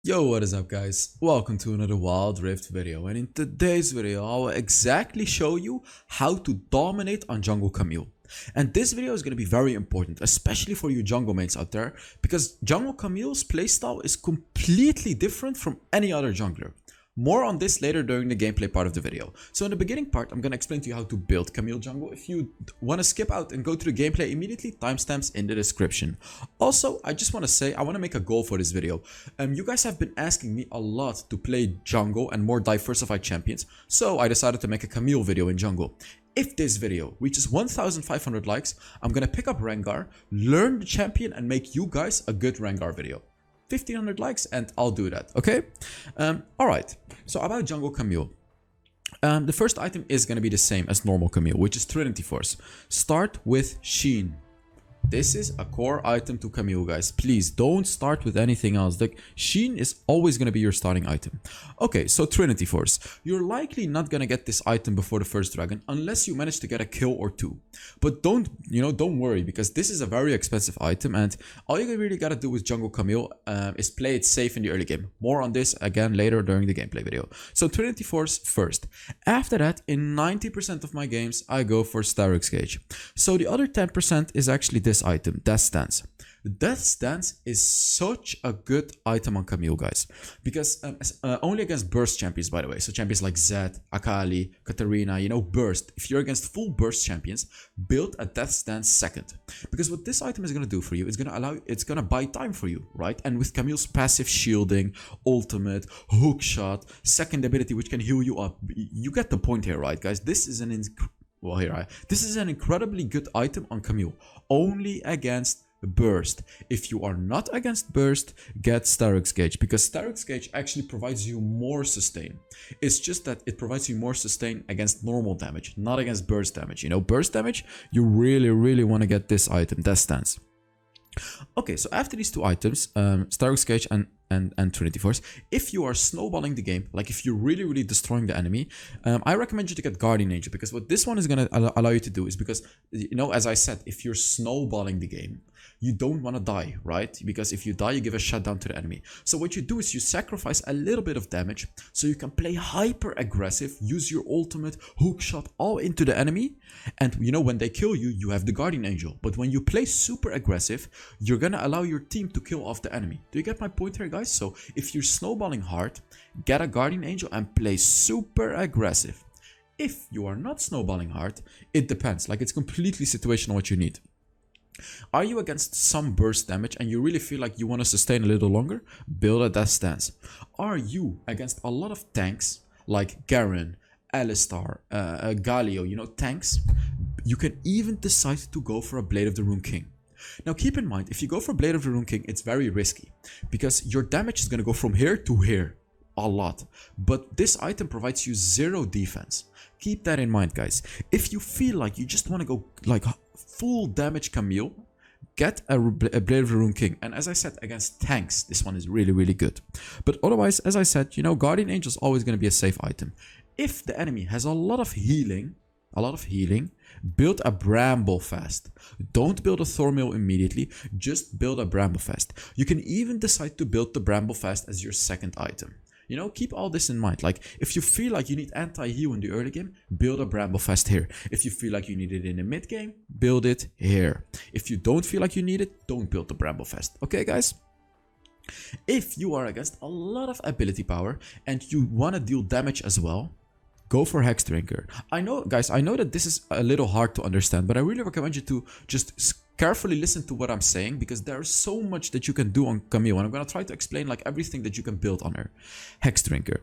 Yo, what is up guys? Welcome to another Wild Rift video, and in today's video I will exactly show you how to dominate on Jungle Camille. And this video is going to be very important, especially for you jungle mates out there, because Jungle Camille's playstyle is completely different from any other jungler. More on this later during the gameplay part of the video. So in the beginning part, I'm going to explain to you how to build Camille jungle. If you want to skip out and go to the gameplay immediately, timestamps in the description. Also, I just want to say, I want to make a goal for this video. You guys have been asking me a lot to play jungle and more diversified champions, so I decided to make a Camille video in jungle. If this video reaches 1500 likes, I'm going to pick up Rengar, learn the champion, and make you guys a good Rengar video. 1500 likes and I'll do that, okay? Alright, so about Jungle Camille. The first item is going to be the same as normal Camille, which is Trinity Force. Start with Sheen. This is a core item to Camille, guys. Please don't start with anything else. Like, Sheen is always going to be your starting item. Okay, so Trinity Force. You're likely not going to get this item before the first dragon unless you manage to get a kill or two. But don't worry, because this is a very expensive item, and all you really got to do with Jungle Camille is play it safe in the early game. More on this again later during the gameplay video. So Trinity Force first. After that, in 90% of my games, I go for Starrick's Gauge. So the other 10% is actually this item, Death Stance. Death Stance is such a good item on Camille, guys, because only against burst champions, by the way. So champions like Zed, Akali, Katarina, burst. If you're against full burst champions, build a Death Stance second, because what this item is going to do for you is it's going to buy time for you, right? And with Camille's passive shielding, ultimate, hook shot, second ability which can heal you up, you get the point here, right, guys? This is this is an incredibly good item on Camille, only against burst. If you are not against burst, get Starrick's Gauge, because Starrick's Gauge actually provides you more sustain. It's just that it provides you more sustain against normal damage, not against burst damage. Burst damage, you really want to get this item, Death Stance. Okay, so after these two items, Starrick's Gauge and Trinity Force, if you are snowballing the game, like if you're really destroying the enemy, I recommend you to get Guardian Angel, because what this one is going to allow you to do is, because, as I said, if you're snowballing the game, you don't want to die, right? Because if you die, you give a shutdown to the enemy. So what you do is you sacrifice a little bit of damage so you can play hyper aggressive, use your ultimate, hook shot all into the enemy, and when they kill you, you have the Guardian Angel. But when you play super aggressive, you're gonna allow your team to kill off the enemy. Do you get my point here, guys? So if you're snowballing hard, get a Guardian Angel and play super aggressive. If you are not snowballing hard, it depends. Like, it's completely situational what you need. Are you against some burst damage and you really feel like you want to sustain a little longer? Build a Death Stance. Are you against a lot of tanks like Garen, Alistar, Galio, tanks? You can even decide to go for a Blade of the Rune King. Now keep in mind, if you go for Blade of the Rune King, it's very risky, because your damage is going to go from here to here a lot, but this item provides you 0 defense. Keep that in mind, guys. If you feel like you just want to go like full damage Camille, get a Blade of the Rune King. And as I said, against tanks, this one is really good. But otherwise, as I said, Guardian Angel is always going to be a safe item. If the enemy has a lot of healing, build a Bramble Fast. Don't build a Thornmail immediately, just build a Bramble Fast. You can even decide to build the Bramble Fast as your second item. Keep all this in mind. Like, if you feel like you need anti-heal in the early game, build a Bramble Fast here. If you feel like you need it in the mid game, build it here. If you don't feel like you need it, don't build the Bramble Fast. Okay, guys? If you are against a lot of ability power and you want to deal damage as well, go for Hexdrinker. I know, guys, I know that this is a little hard to understand, but I really recommend you to just carefully listen to what I'm saying, because there's so much that you can do on Camille, and I'm going to try to explain like everything that you can build on her. Hexdrinker.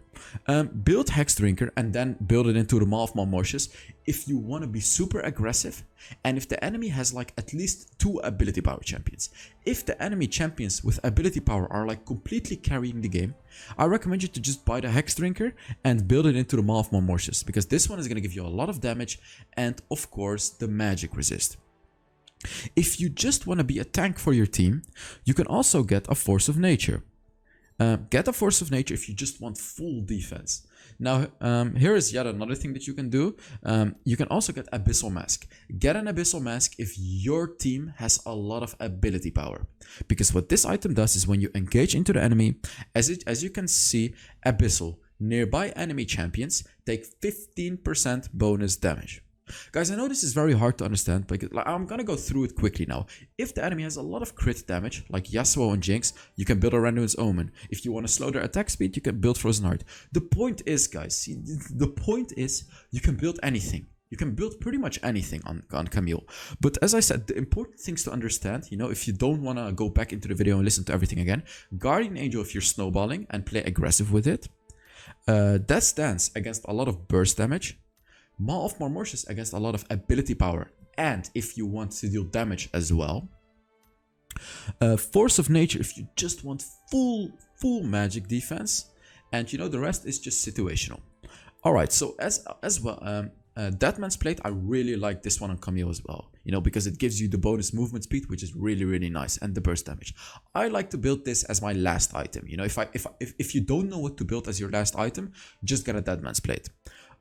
Build Hexdrinker and then build it into the Maw of Malmortius if you want to be super aggressive, and if the enemy has like at least 2 ability power champions. If the enemy champions with ability power are like completely carrying the game, I recommend you to just buy the Hexdrinker and build it into the Maw of Malmortius, because this one is going to give you a lot of damage and of course the magic resist. If you just want to be a tank for your team, you can also get a Force of Nature. Get a Force of Nature if you just want full defense. Now, here is yet another thing that you can do. You can also get Abyssal Mask. Get an Abyssal Mask if your team has a lot of ability power. Because what this item does is when you engage into the enemy, as you can see, Abyssal, nearby enemy champions take 15% bonus damage. Guys, I know this is very hard to understand, but I'm gonna go through it quickly now. If the enemy has a lot of crit damage, like Yasuo and Jinx, you can build a Randuin's Omen. If you want to slow their attack speed, you can build Frozen Heart. The point is, guys, the point is you can build anything. You can build pretty much anything on Camille. But as I said, the important things to understand, if you don't want to go back into the video and listen to everything again, Guardian Angel if you're snowballing and play aggressive with it. Death's Dance against a lot of burst damage. Maw of Marmortius against a lot of ability power, and if you want to deal damage as well. Force of Nature if you just want full magic defense, and the rest is just situational. Alright, so as well, Deadman's Plate, I really like this one on Camille as well, because it gives you the bonus movement speed, which is really nice, and the burst damage. I like to build this as my last item. If you don't know what to build as your last item, just get a Deadman's Plate.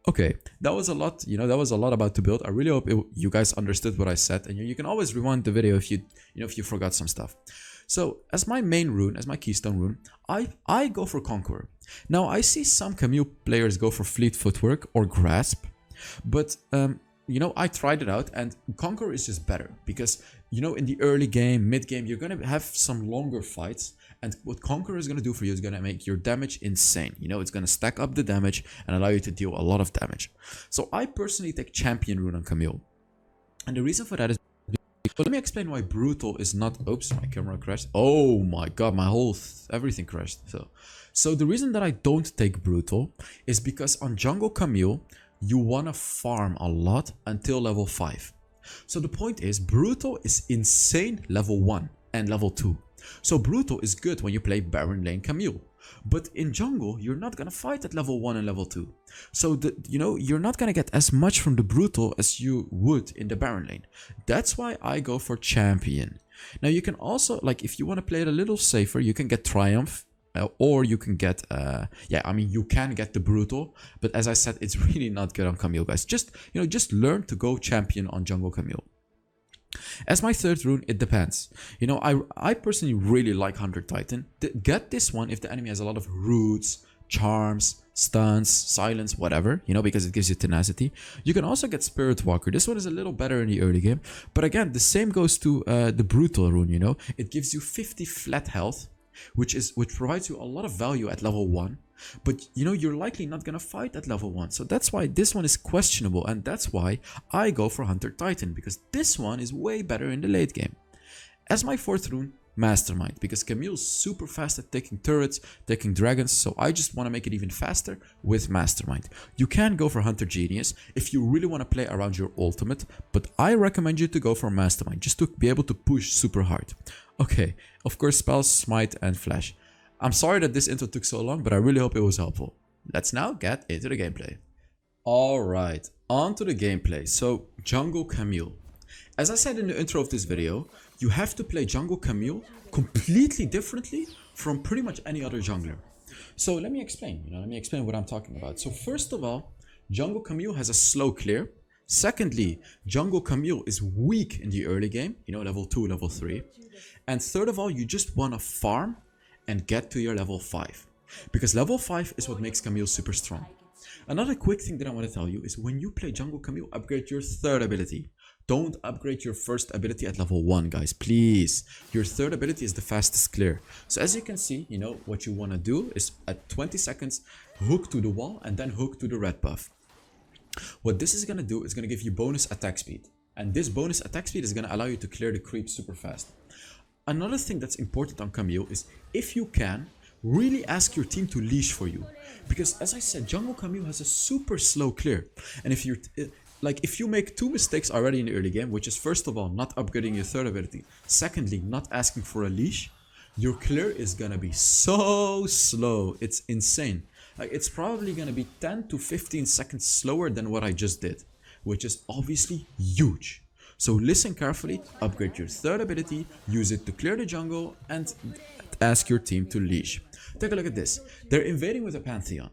Okay, that was a lot, that was a lot about to build. I really hope you guys understood what I said, and you can always rewind the video if you forgot some stuff. So, as my main rune, as my keystone rune, I go for Conqueror. Now, I see some Camille players go for Fleet Footwork or Grasp, but I tried it out, and Conqueror is just better because in the early game, mid game, you're gonna have some longer fights. And what Conqueror is going to do for you is going to make your damage insane. It's going to stack up the damage and allow you to deal a lot of damage. So I personally take Champion Rune on Camille. And the reason for that is... Let me explain why Brutal is not... Oops, my camera crashed. Oh my god, my whole... everything crashed. So the reason that I don't take Brutal is because on Jungle Camille, you want to farm a lot until level 5. So the point is, Brutal is insane level 1 and level 2. So Brutal is good when you play Baron Lane Camille. But in jungle, you're not gonna fight at level 1 and level 2. So you're not gonna get as much from the Brutal as you would in the Baron Lane. That's why I go for Champion. Now you can also, if you want to play it a little safer, you can get Triumph. Or you can get, you can get the Brutal. But as I said, it's really not good on Camille, guys. Just learn to go Champion on Jungle Camille. As my third rune, it depends. I personally really like Hunter Titan. Get this one if the enemy has a lot of roots, charms, stuns, silence, whatever, because it gives you tenacity. You can also get Spirit Walker. This one is a little better in the early game. But again, the same goes to the Brutal rune, It gives you 50 flat health, which provides you a lot of value at level 1. But you're likely not gonna fight at level 1, so that's why this one is questionable, and that's why I go for Hunter Titan, because this one is way better in the late game. As my fourth rune, Mastermind, because Camille's super fast at taking turrets, taking dragons, so I just want to make it even faster with Mastermind. You can go for Hunter Genius if you really want to play around your ultimate, but I recommend you to go for Mastermind, just to be able to push super hard. Okay, of course spells, Smite and Flash. I'm sorry that this intro took so long, but I really hope it was helpful. Let's now get into the gameplay. Alright, on to the gameplay. So, Jungle Camille. As I said in the intro of this video, you have to play Jungle Camille completely differently from pretty much any other jungler. So let me explain, let me explain what I'm talking about. So first of all, Jungle Camille has a slow clear. Secondly, Jungle Camille is weak in the early game, level 2, level 3. And third of all, you just want to farm and get to your level 5. Because level 5 is what makes Camille super strong. Another quick thing that I want to tell you is when you play Jungle Camille, upgrade your third ability. Don't upgrade your first ability at level 1, guys, please. Your third ability is the fastest clear. So as you can see, what you want to do is at 20 seconds, hook to the wall and then hook to the red buff. What this is going to do is going to give you bonus attack speed. And this bonus attack speed is going to allow you to clear the creep super fast. Another thing that's important on Camille is, if you can, really ask your team to leash for you. Because as I said, Jungle Camille has a super slow clear. And if you make 2 mistakes already in the early game, which is first of all, not upgrading your third ability. Secondly, not asking for a leash. Your clear is gonna be so slow. It's insane. It's probably gonna be 10 to 15 seconds slower than what I just did. Which is obviously huge. So listen carefully, upgrade your third ability, use it to clear the jungle, and ask your team to leash. Take a look at this. They're invading with a Pantheon.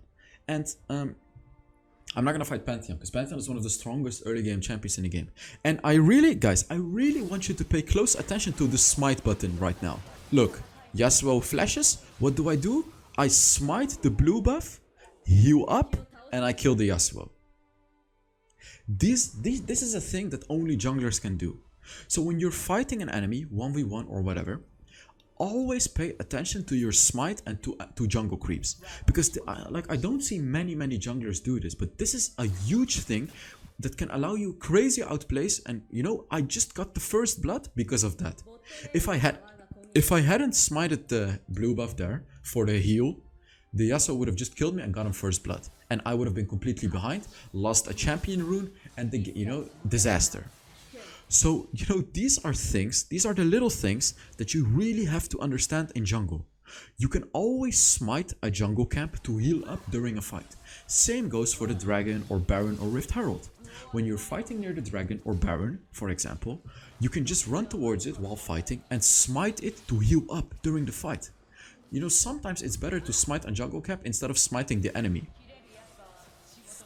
And I'm not gonna fight Pantheon because Pantheon is one of the strongest early game champions in the game. And I really, guys, I really want you to pay close attention to the smite button right now. Look, Yasuo flashes. What do? I smite the blue buff, heal up, and I kill the Yasuo. This is a thing that only junglers can do. So when you're fighting an enemy, 1v1 or whatever, always pay attention to your smite and to jungle creeps. Because I don't see many junglers do this, but this is a huge thing that can allow you crazy outplays. And you know, I just got the first blood because of that. If I hadn't smited the blue buff there for the heal, the Yasuo would have just killed me and got him first blood. And I would have been completely behind, lost a champion rune, and disaster. So, these are the little things that you really have to understand in jungle. You can always smite a jungle camp to heal up during a fight. Same goes for the dragon or baron or rift herald. When you're fighting near the dragon or baron, for example, you can just run towards it while fighting and smite it to heal up during the fight. Sometimes it's better to smite a jungle camp instead of smiting the enemy.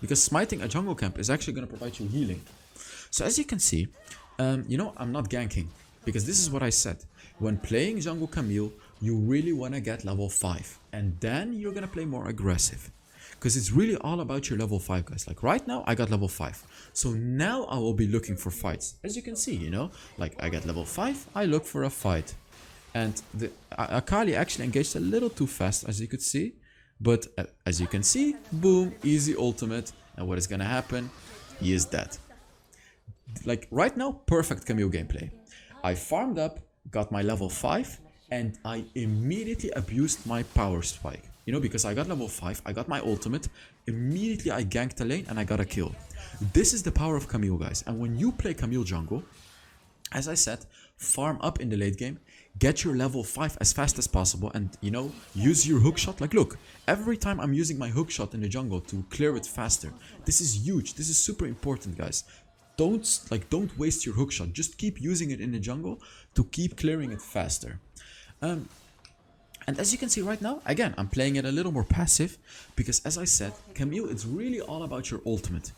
Because smiting a jungle camp is actually going to provide you healing. So as you can see, I'm not ganking. Because this is what I said. When playing Jungle Camille, you really want to get level 5. And then you're going to play more aggressive. Because it's really all about your level 5, guys. Like right now, I got level 5. So now I will be looking for fights. As you can see, like I got level 5, I look for a fight. And the Akali actually engaged a little too fast, as you could see. But as you can see, boom, easy ultimate. And what is going to happen? He is dead. Like right now, perfect Camille gameplay. I farmed up, got my level 5, and I immediately abused my power spike. Because I got level 5, I got my ultimate, immediately I ganked the lane and I got a kill. This is the power of Camille, guys. And when you play Camille jungle, as I said, farm up in the late game, get your level 5 as fast as possible, and use your hookshot. Like look, every time I'm using my hookshot in the jungle to clear it faster. This is huge, this is super important, guys. Don't waste your hookshot, just keep using it in the jungle to keep clearing it faster. And as you can see right now, again, I'm playing it a little more passive, because as I said, Camille, it's really all about your ultimate.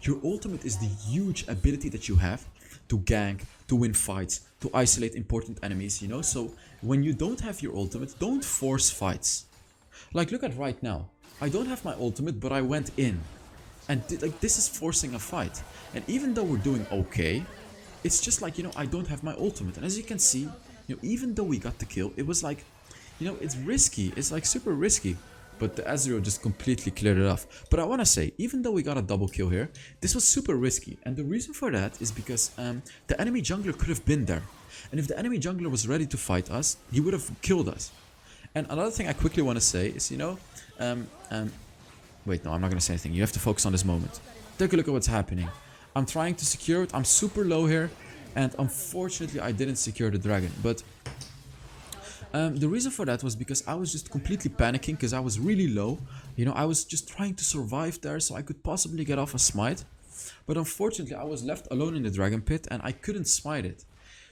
Your ultimate is the huge ability that you have to gank, to win fights, to isolate important enemies, So when you don't have your ultimate, don't force fights. Like look at right now, I don't have my ultimate, but I went in. And this is forcing a fight. And even though we're doing okay, it's just like, I don't have my ultimate. And as you can see, even though we got the kill, it was like, it's risky. It's like super risky. But the Ezreal just completely cleared it off. But I want to say, even though we got a double kill here, this was super risky. And the reason for that is because the enemy jungler could have been there. And if the enemy jungler was ready to fight us, he would have killed us. And another thing I quickly want to say is, wait, no, I'm not going to say anything. You have to focus on this moment. Take a look at what's happening. I'm trying to secure it. I'm super low here. And unfortunately, I didn't secure the dragon. But the reason for that was because I was just completely panicking because I was really low. I was just trying to survive there so I could possibly get off a smite. But unfortunately, I was left alone in the dragon pit and I couldn't smite it.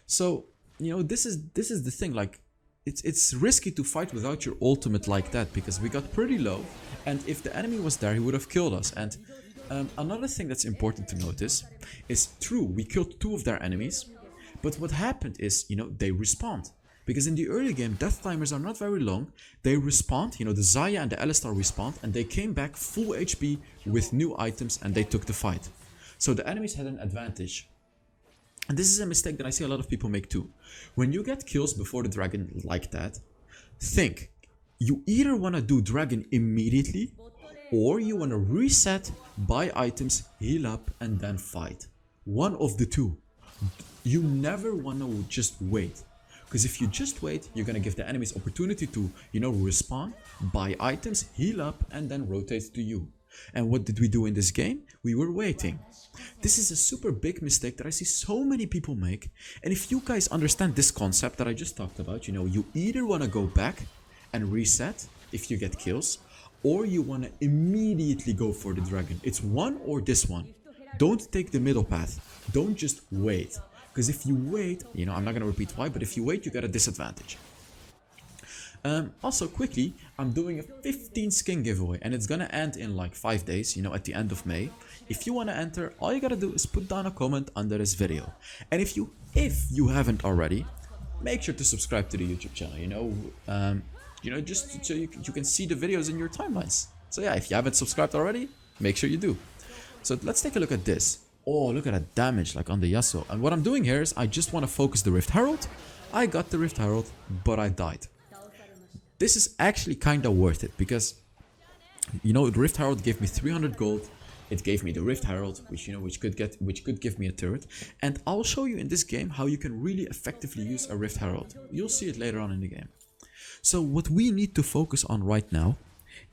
So, this is the thing. Like, it's risky to fight without your ultimate like that because we got pretty low. And if the enemy was there, he would have killed us. And another thing that's important to notice is true, we killed 2 of their enemies. But what happened is, they respawned. Because in the early game, death timers are not very long. They respawned, the Xayah and the Alistar respawned, and they came back full HP with new items and they took the fight. So the enemies had an advantage. And this is a mistake that I see a lot of people make too. When you get kills before the dragon like that, think, you either want to do dragon immediately, or you want to reset, buy items, heal up, and then fight. One of the two. You never want to just wait. Because if you just wait, you're going to give the enemies opportunity to, respawn, buy items, heal up, and then rotate to you. And what did we do in this game? We were waiting. This is a super big mistake that I see so many people make. And if you guys understand this concept that I just talked about, you either want to go back and reset if you get kills, or you want to immediately go for the dragon. It's one or this one. Don't take the middle path. Don't just wait. Because if you wait, I'm not going to repeat why, but if you wait, you get a disadvantage. Also, quickly, I'm doing a 15 skin giveaway and it's gonna end in like 5 days, you know, at the end of May. If you wanna enter, all you gotta do is put down a comment under this video. And if you haven't already, make sure to subscribe to the YouTube channel, just so you can see the videos in your timelines. So yeah, if you haven't subscribed already, make sure you do. So let's take a look at this. Oh, look at that damage like on the Yasuo. And what I'm doing here is I just want to focus the Rift Herald. I got the Rift Herald, but I died. This is actually kind of worth it because, you know, the Rift Herald gave me 300 gold. It gave me the Rift Herald, which could give me a turret. And I'll show you in this game how you can really effectively use a Rift Herald. You'll see it later on in the game. So what we need to focus on right now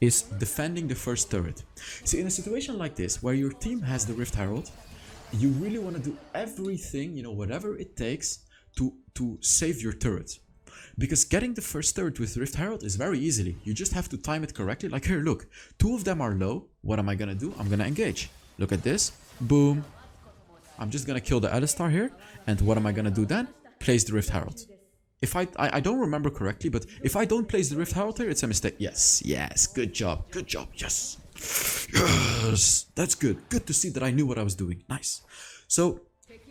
is defending the first turret. So in a situation like this, where your team has the Rift Herald, you really want to do everything, you know, whatever it takes to save your turret. Because getting the first turret with Rift Herald is very easily. You just have to time it correctly. Like here, look, 2 of them are low. What am I gonna do? I'm gonna engage. Look at this. Boom. I'm just gonna kill the Alistar here. And what am I gonna do then? Place the Rift Herald. If I don't remember correctly, but if I don't place the Rift Herald here, it's a mistake. Yes, good job, yes. Yes, that's good. Good to see that I knew what I was doing. Nice. So,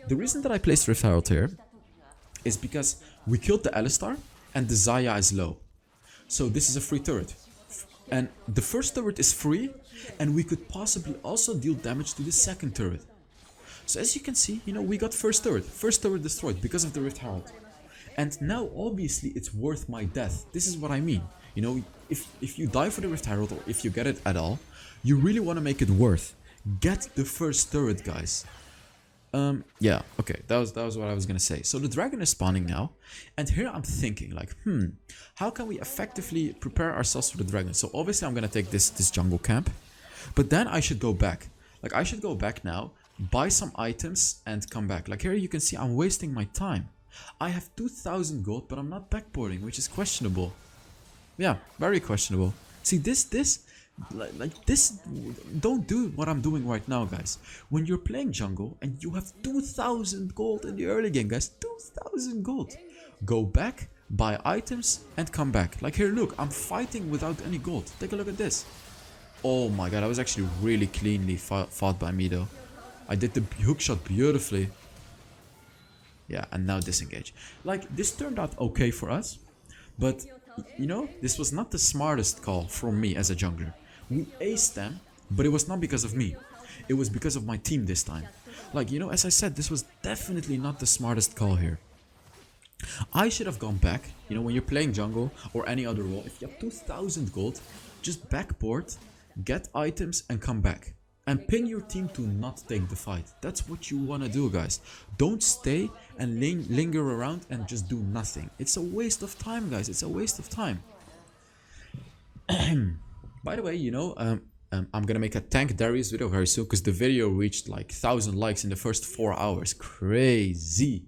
the reason that I placed Rift Herald here is because we killed the Alistar and the Xayah is low. So this is a free turret. And the first turret is free and we could possibly also deal damage to the second turret. So as you can see, you know, we got first turret destroyed because of the Rift Herald. And now obviously it's worth my death. This is what I mean. You know, if you die for the Rift Herald or if you get it at all, you really want to make it worth. Get the first turret, guys. Yeah, okay, that was what I was gonna say. So the dragon is spawning now, and here I'm thinking like, how can we effectively prepare ourselves for the dragon? So obviously I'm gonna take this jungle camp, but then I should go back. Like I should go back now, buy some items and come back. Like here you can see I'm wasting my time. I have 2000 gold, but I'm not backboarding, which is questionable. Yeah, very questionable. See this, don't do what I'm doing right now, guys. When you're playing jungle and you have 2000 gold in the early game, guys, 2000 gold, go back, buy items and come back. Like here, look, I'm fighting without any gold. Take a look at this. Oh my god, I was actually really cleanly fought by me though. I did the hookshot beautifully. Yeah, and now disengage. Like, this turned out okay for us, but you know, this was not the smartest call from me as a jungler. We aced them, but it was not because of me. It was because of my team this time. Like, you know, as I said, this was definitely not the smartest call here. I should have gone back. You know, when you're playing jungle or any other role, if you have 2000 gold, just backboard, get items and come back. And pin your team to not take the fight. That's what you want to do, guys. Don't stay and linger around and just do nothing. It's a waste of time, guys. It's a waste of time. By the way, you know, I'm gonna make a tank Darius video very soon because the video reached like 1000 likes in the first 4 hours. Crazy.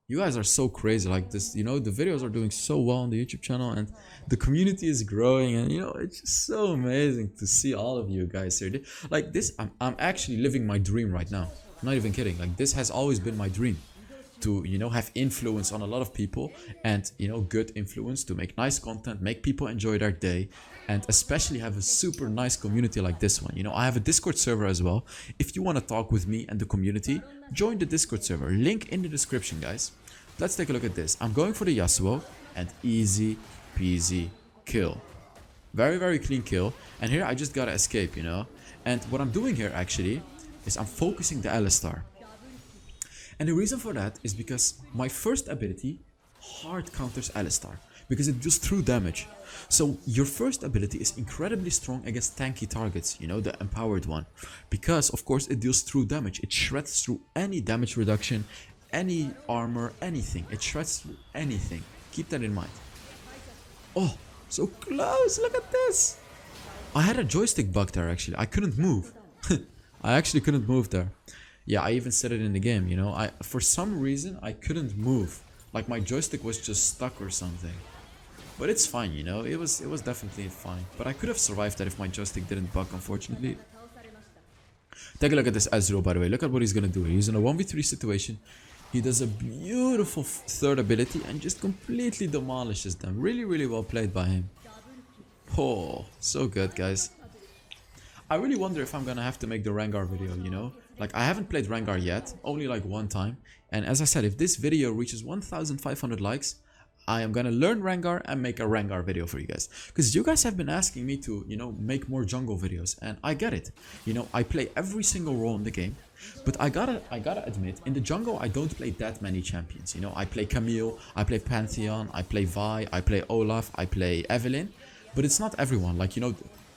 You guys are so crazy like this, you know, the videos are doing so well on the YouTube channel and the community is growing and, you know, it's just so amazing to see all of you guys here. Like this, I'm actually living my dream right now. I'm not even kidding. Like this has always been my dream. To, you know, have influence on a lot of people and, you know, good influence to make nice content, make people enjoy their day, and especially have a super nice community like this one. You know, I have a Discord server as well. If you want to talk with me and the community, join the Discord server. Link in the description, guys. Let's take a look at this. I'm going for the Yasuo and easy peasy kill. Very, very clean kill. And here I just gotta escape, you know. And what I'm doing here actually is I'm focusing the Alistar. And the reason for that is because my first ability hard counters Alistar, because it does true damage. So your first ability is incredibly strong against tanky targets, you know, the empowered one. Because of course it deals true damage, it shreds through any damage reduction, any armor, anything. It shreds through anything. Keep that in mind. Oh, so close, look at this. I had a joystick bug there actually, I couldn't move. I actually couldn't move there. Yeah, I even said it in the game, you know, for some reason I couldn't move. Like my joystick was just stuck or something. But it's fine, you know, it was definitely fine. But I could have survived that if my joystick didn't bug, unfortunately. Take a look at this Ezreal, by the way. Look at what he's gonna do. He's in a 1v3 situation. He does a beautiful third ability and just completely demolishes them. Really, really well played by him. Oh, so good, guys. I really wonder if I'm gonna have to make the Rengar video, you know? Like, I haven't played Rengar yet, only like one time. And as I said, if this video reaches 1,500 likes, I am gonna learn Rengar and make a Rengar video for you guys. Because you guys have been asking me to, you know, make more jungle videos. And I get it. You know, I play every single role in the game. But I gotta admit, in the jungle, I don't play that many champions. You know, I play Camille, I play Pantheon, I play Vi, I play Olaf, I play Evelynn. But it's not everyone. Like, you know,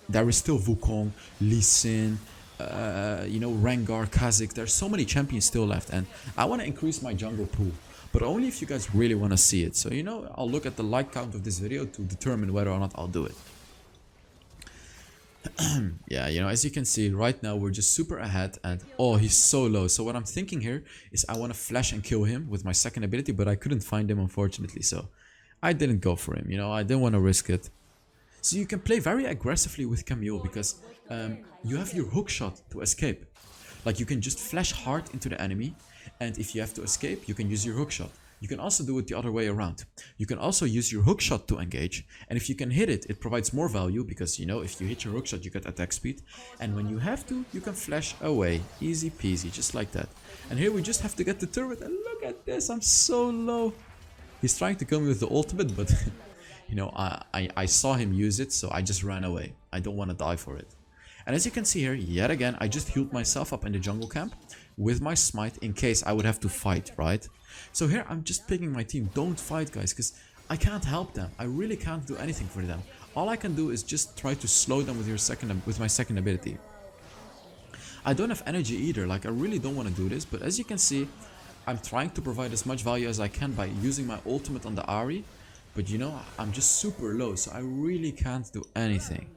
there is still Wukong, Lee Sin, you know, Rengar, Kha'Zix. There's so many champions still left, and I want to increase my jungle pool, but only if you guys really want to see it. So, you know, I'll look at the like count of this video to determine whether or not I'll do it. Yeah, you know, as you can see, right now we're just super ahead, and oh, he's so low. So what I'm thinking here is I want to flash and kill him with my second ability, but I couldn't find him, unfortunately, so I didn't go for him. You know, I didn't want to risk it. So you can play very aggressively with Camille because you have your hook shot to escape. Like, you can just flash hard into the enemy, and if you have to escape, you can use your hook shot. You can also do it the other way around. You can also use your hook shot to engage, and if you can hit it, it provides more value because, you know, if you hit your hook shot, you get attack speed, and when you have to, you can flash away. Easy peasy, just like that. And here we just have to get the turret, and look at this, I'm so low. He's trying to kill me with the ultimate, but you know, I saw him use it, so I just ran away. I don't want to die for it. And as you can see here, yet again, I just healed myself up in the jungle camp with my smite in case I would have to fight, right? So here I'm just picking my team. Don't fight, guys, because I can't help them. I really can't do anything for them. All I can do is just try to slow them with my second ability. I don't have energy either. Like, I really don't want to do this, but as you can see, I'm trying to provide as much value as I can by using my ultimate on the Ahri. But you know, I'm just super low, so I really can't do anything.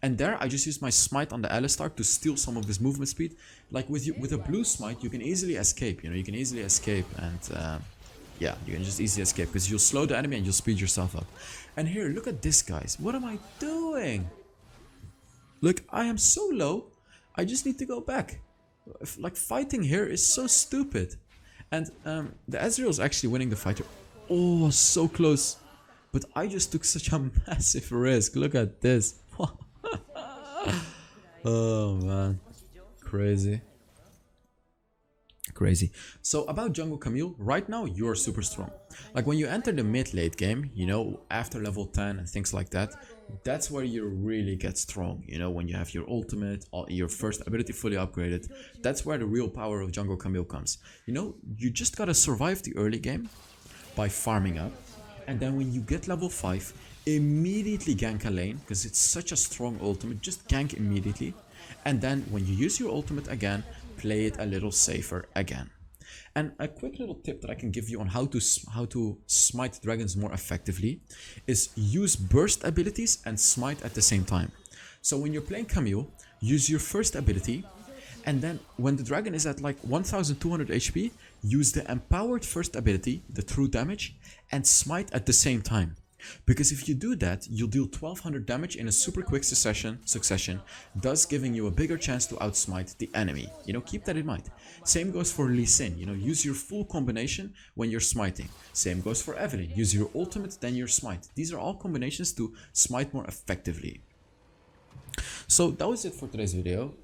And there, I just used my smite on the Alistar to steal some of this movement speed. Like with a blue smite, you can easily escape. You know, you can easily escape, and yeah, you can just easily escape because you'll slow the enemy and you'll speed yourself up. And here, look at this, guys. What am I doing? Look, I am so low. I just need to go back. Like, fighting here is so stupid. And the Ezreal's actually winning the fight. Oh, so close. But I just took such a massive risk. Look at this. Oh, man. Crazy. Crazy. So about Jungle Camille, right now you're super strong. Like, when you enter the mid-late game, you know, after level 10 and things like that, that's where you really get strong. You know, when you have your ultimate, or your first ability fully upgraded, that's where the real power of Jungle Camille comes. You know, you just gotta survive the early game by farming up, and then when you get level 5, immediately gank a lane because it's such a strong ultimate. Just gank immediately, and then when you use your ultimate again, play it a little safer again. And a quick little tip that I can give you on how to smite dragons more effectively is use burst abilities and smite at the same time. So when you're playing Camille, use your first ability, and then when the dragon is at like 1200 HP, use the empowered first ability, the true damage, and smite at the same time. Because if you do that, you'll deal 1200 damage in a super quick succession, thus giving you a bigger chance to outsmite the enemy. You know, keep that in mind. Same goes for Lee Sin, you know, use your full combination when you're smiting. Same goes for Evelynn, use your ultimate, then your smite. These are all combinations to smite more effectively. So that was it for today's video.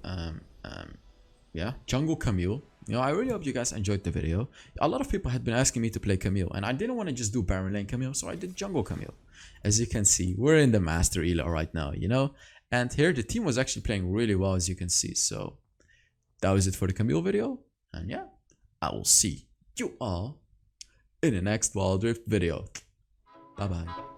Yeah, Jungle Camille. You know, I really hope you guys enjoyed the video. A lot of people had been asking me to play Camille, and I didn't want to just do Baron Lane Camille, so I did Jungle Camille. As you can see, we're in the Master Elo right now, you know? And here, the team was actually playing really well, as you can see. So, that was it for the Camille video. And yeah, I will see you all in the next Wild Rift video. Bye-bye.